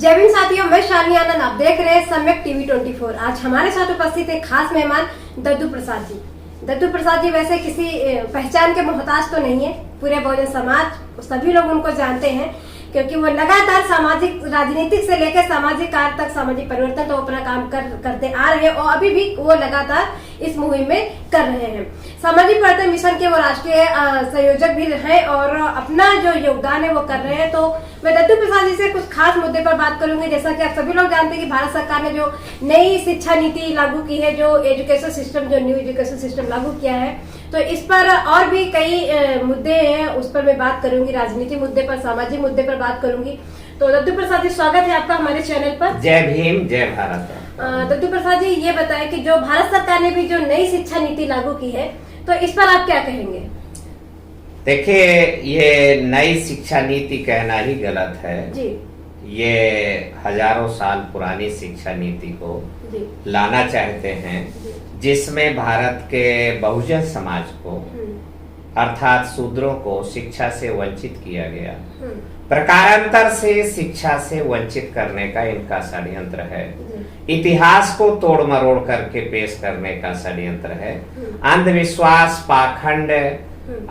जय भीम साथियों, मैं शालिनी आनंद, आप देख रहे हैं सम्यक टीवी 24। आज हमारे साथ उपस्थित है खास मेहमान दद्दू प्रसाद जी। दद्दू प्रसाद जी वैसे किसी पहचान के मोहताज तो नहीं है, पूरे बहुजन समाज सभी लोग उनको जानते हैं क्योंकि वो लगातार सामाजिक राजनीतिक से लेकर सामाजिक कार्य तक सामाजिक परिवर्तन तो अपना काम करते आ रहे हैं और अभी भी वो लगातार इस मुहिम में कर रहे हैं। सामाजिक परिवर्तन मिशन के वो राष्ट्रीय संयोजक भी हैं और अपना जो योगदान है वो कर रहे हैं। तो मैं दद्दू प्रसाद जी से कुछ खास मुद्दे पर बात करूंगी। जैसा कि आप सभी लोग जानते हैं कि भारत सरकार ने जो नई शिक्षा नीति लागू की है, जो एजुकेशन सिस्टम, जो न्यू एजुकेशन सिस्टम लागू किया है, तो इस पर और भी कई मुद्दे हैं, उस पर मैं बात करूंगी। राजनीतिक मुद्दे पर, सामाजिक मुद्दे पर बात करूंगी। तो दद्दू प्रसाद जी, स्वागत है आपका हमारे चैनल पर। जय भीम, जय भारत। दद्दू प्रसाद जी, ये बताएं कि जो भारत सरकार ने भी जो नई शिक्षा नीति लागू की है, तो इस पर आप क्या कहेंगे? देखिए, ये नई शिक्षा नीति कहना ही गलत है जी। ये हजारों साल पुरानी शिक्षा नीति को लाना चाहते हैं, जिसमें भारत के बहुजन समाज को अर्थात शूद्रों को शिक्षा से वंचित किया गया। प्रकारांतर से शिक्षा से वंचित करने का इनका षड्यंत्र है। इतिहास को तोड़ मरोड़ करके पेश करने का षड्यंत्र है। अंधविश्वास, पाखंड,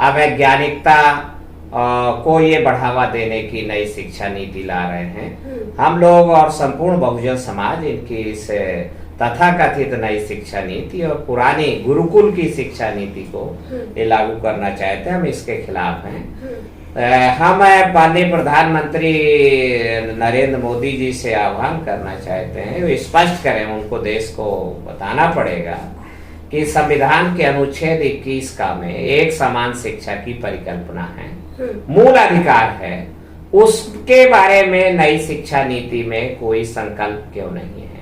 अवैज्ञानिकता को ये बढ़ावा देने की नई शिक्षा नीति ला रहे हैं। हम लोग और संपूर्ण बहुजन समाज इनकी इस तथाकथित नई शिक्षा नीति और पुरानी गुरुकुल की शिक्षा नीति को ये लागू करना चाहते हैं। हम इसके खिलाफ हैं। हम माननीय प्रधानमंत्री नरेंद्र मोदी जी से आह्वान करना चाहते हैं, वो स्पष्ट करें, उनको देश को बताना पड़ेगा कि संविधान के अनुच्छेद 21 का में एक समान शिक्षा की परिकल्पना है, मूल अधिकार है। उसके बारे में नई शिक्षा नीति में कोई संकल्प क्यों नहीं है?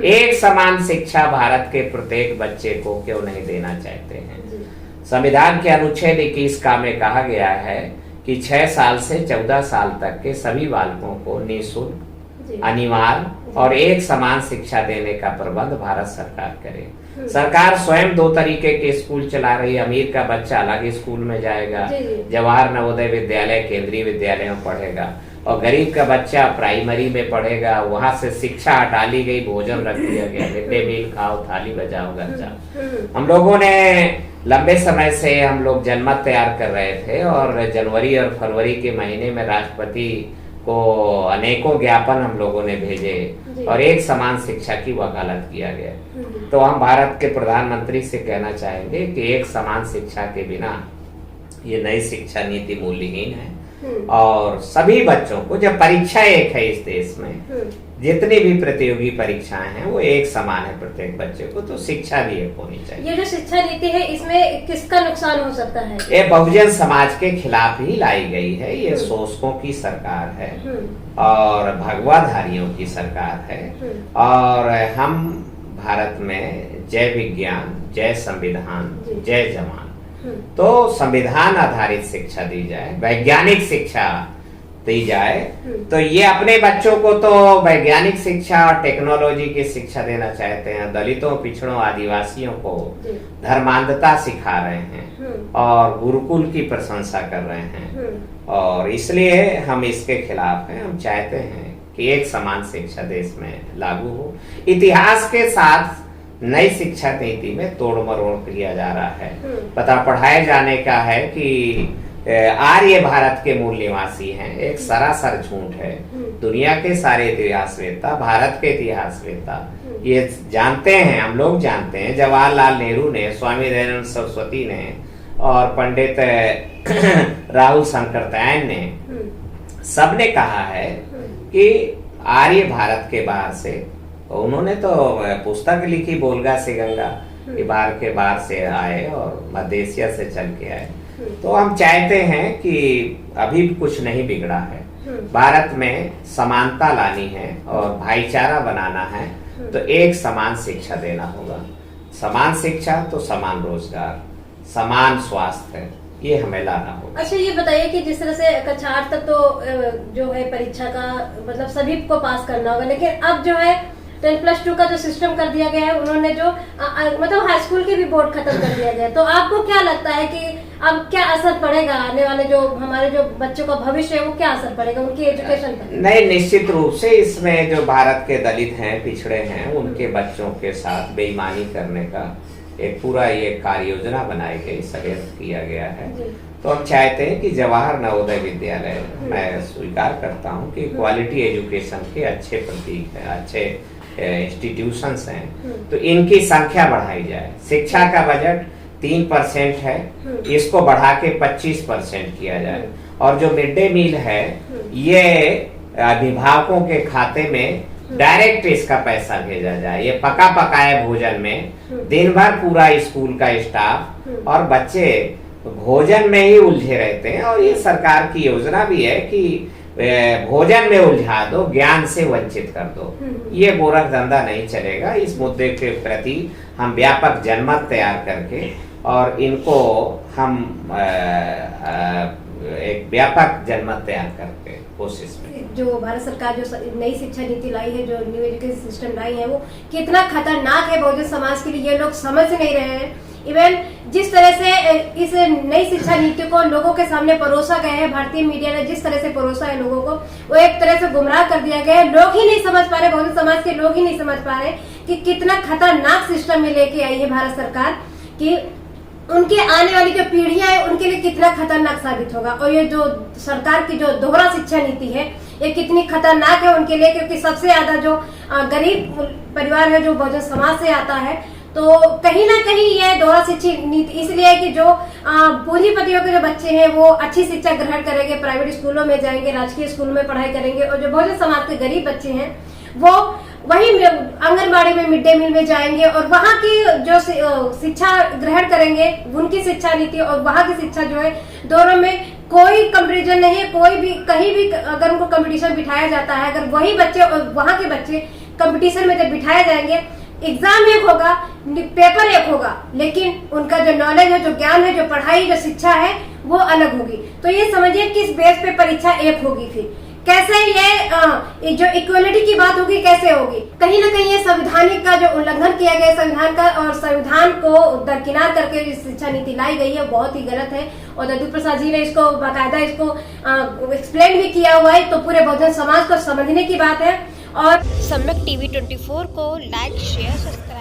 एक समान शिक्षा भारत के प्रत्येक बच्चे को क्यों नहीं देना चाहते हैं? संविधान के अनुच्छेद 21 का में कहा गया है कि 6 साल से 14 साल तक के सभी बालकों को निःशुल्क, अनिवार्य और एक समान शिक्षा देने का प्रबंध भारत सरकार करे। सरकार स्वयं 2 तरीके के स्कूल चला रही है। अमीर का बच्चा अलग स्कूल में जाएगा, जवाहर नवोदय विद्यालय, केंद्रीय विद्यालय में पढ़ेगा, और गरीब का बच्चा प्राइमरी में पढ़ेगा। वहां से शिक्षा हटा ली गई, भोजन रख दिया गया, मिड डे मील खाओ, थाली बजाओ, घर जाओ। हम लोगों ने लंबे समय से हम लोग जनमत तैयार कर रहे थे और जनवरी और फरवरी के महीने में राष्ट्रपति को अनेकों ज्ञापन हम लोगों ने भेजे और एक समान शिक्षा की वकालत किया गया। तो हम भारत के प्रधानमंत्री से कहना चाहेंगे कि एक समान शिक्षा के बिना ये नई शिक्षा नीति मूल्यहीन है और सभी बच्चों को, जब परीक्षा एक है इस देश में, जितनी भी प्रतियोगी परीक्षाएं हैं वो एक समान है प्रत्येक बच्चे को, तो शिक्षा भी एक होनी चाहिए। ये जो शिक्षा नीति है, इसमें किसका नुकसान हो सकता है? ये बहुजन समाज के खिलाफ ही लाई गई है। ये शोषकों की सरकार है और भगवाधारियों की सरकार है। और हम भारत में जय विज्ञान, जय संविधान, जय जवान, तो संविधान आधारित शिक्षा दी जाए, वैज्ञानिक शिक्षा दी जाए। तो ये अपने बच्चों को तो वैज्ञानिक शिक्षा और टेक्नोलॉजी की शिक्षा देना चाहते हैं। दलितों, पिछड़ों, आदिवासियों को धर्मांधता सिखा रहे हैं और गुरुकुल की प्रशंसा कर रहे हैं और इसलिए हम इसके खिलाफ हैं। हम चाहते हैं कि एक समान शिक्षा देश में लागू हो। इतिहास के साथ नई शिक्षा नीति में तोड़ मरोड़ किया जा रहा है। पता पढ़ाए जाने का है कि आर्य भारत के मूल निवासी हैं, एक सरासर झूठ है। दुनिया के सारे इतिहासवेत्ता, भारत के इतिहासवेत्ता ये जानते हैं, हम लोग जानते हैं। जवाहरलाल नेहरू ने, स्वामी दयानंद सरस्वती ने और पंडित राहुल शंकरदयाल ने, सबने कहा है कि आर्य भारत के बाहर से, उन्होंने तो पुस्तक लिखी बोलगा से गंगा कि बाहर से आए और मध्य एशिया से चल के आए। तो हम चाहते हैं कि अभी कुछ नहीं बिगड़ा है। भारत में समानता लानी है और भाईचारा बनाना है, तो एक समान शिक्षा देना होगा। समान शिक्षा तो समान रोजगार, समान स्वास्थ्य, ये हमें लाना होगा। अच्छा, ये बताइए कि जिस तरह से कक्षा 8 तक तो जो है परीक्षा का मतलब सभी को पास करना होगा, लेकिन अब जो है 10+2 का जो सिस्टम कर दिया गया है, उन्होंने जो मतलब हाई स्कूल के भी बोर्ड खत्म कर दिया गया। तो आपको क्या लगता है कि अब क्या असर पड़ेगा आने वाले जो हमारे जो बच्चों का भविष्य है वो क्या असर पड़ेगा उनकी एजुकेशन पर? नहीं, निश्चित रूप से इसमें जो भारत के दलित हैं, पिछड़े हैं, उनके बच्चों के साथ बेईमानी करने का एक पूरा ये कार्य योजना बनाई गई, षड्यंत्र किया गया है। तो हम चाहते हैं कि जवाहर नवोदय विद्यालय, मैं स्वीकार करता हूँ कि क्वालिटी एजुकेशन के अच्छे प्रतीक हैं, अच्छे इंस्टीट्यूशंस हैं, तो इनकी संख्या बढ़ाई जाए। शिक्षा का बजट 3% है, इसको बढ़ा के 25% किया जाए। और जो मिड डे मील है ये अभिभावकों के खाते में डायरेक्ट इसका पैसा भेजा जाए। ये पका पकाए भोजन में दिन भर पूरा स्कूल का स्टाफ और बच्चे भोजन में ही उलझे रहते हैं। और ये सरकार की योजना भी है कि भोजन में उलझा दो, ज्ञान से वंचित कर दो। ये गोरख धंधा नहीं चलेगा। इस मुद्दे के प्रति हम व्यापक जनमत तैयार करके और इनको हम एक व्यापक जनमत तैयार करके कोशिश में, जो भारत सरकार जो नई शिक्षा नीति लाई है, जो न्यू एजुकेशन सिस्टम लाई है, वो कितना खतरनाक है बहुजन समाज के लिए ये लोग समझ नहीं रहे हैं। इवन जिस तरह से इस नई शिक्षा नीति को लोगों के सामने परोसा गया है, भारतीय मीडिया ने जिस तरह से परोसा है लोगों को, वो एक तरह से गुमराह कर दिया गया है। लोग ही नहीं समझ पा रहे, बहुजन समाज के लोग ही नहीं समझ पा रहे कि कितना खतरनाक सिस्टम में लेके आई है भारत सरकार, कि उनके आने वाली जो पीढ़ियां है उनके लिए कितना खतरनाक साबित होगा। और ये जो सरकार की जो दोहरा शिक्षा नीति है ये कितनी खतरनाक है उनके लिए, क्योंकि सबसे ज्यादा जो गरीब परिवार है जो बहुजन समाज से आता है, तो कहीं ना कहीं ये दोहरा शिक्षा नीति इसलिए है कि जो पूंजीपतियों के जो बच्चे हैं वो अच्छी शिक्षा ग्रहण करेंगे, प्राइवेट स्कूलों में जाएंगे, राजकीय स्कूलों में पढ़ाई करेंगे, और जो बहुजन समाज के गरीब बच्चे हैं वो वही आंगनबाड़ी में, मिड डे मील में जाएंगे और वहाँ की जो शिक्षा ग्रहण करेंगे, उनकी शिक्षा नीति और वहाँ की शिक्षा जो है, दोनों में कोई कंपैरिजन नहीं है। कोई भी कहीं भी अगर उनको कंपटीशन बिठाया जाता है, अगर वही बच्चे और वहाँ के बच्चे कंपटीशन में जब बिठाए जाएंगे, एग्जाम एक होगा, पेपर एक होगा, लेकिन उनका जो नॉलेज है, जो ज्ञान है, जो पढ़ाई, जो शिक्षा है, वो अलग होगी। तो ये समझिए किस बेस पे परीक्षा एक होगी, फिर कैसे ये जो इक्वलिटी की बात होगी कैसे होगी। कहीं ना कहीं ये संविधानिक का जो उल्लंघन किया गया संविधान का, और संविधान को दरकिनार करके जो शिक्षा नीति लाई गई है बहुत ही गलत है। और दद्दू प्रसाद जी ने इसको बाकायदा इसको एक्सप्लेन भी किया हुआ है, तो पूरे बहुजन समाज को समझने की बात है। और सम्यक टीवी 24 को लाइक, शेयर, सब्सक्राइब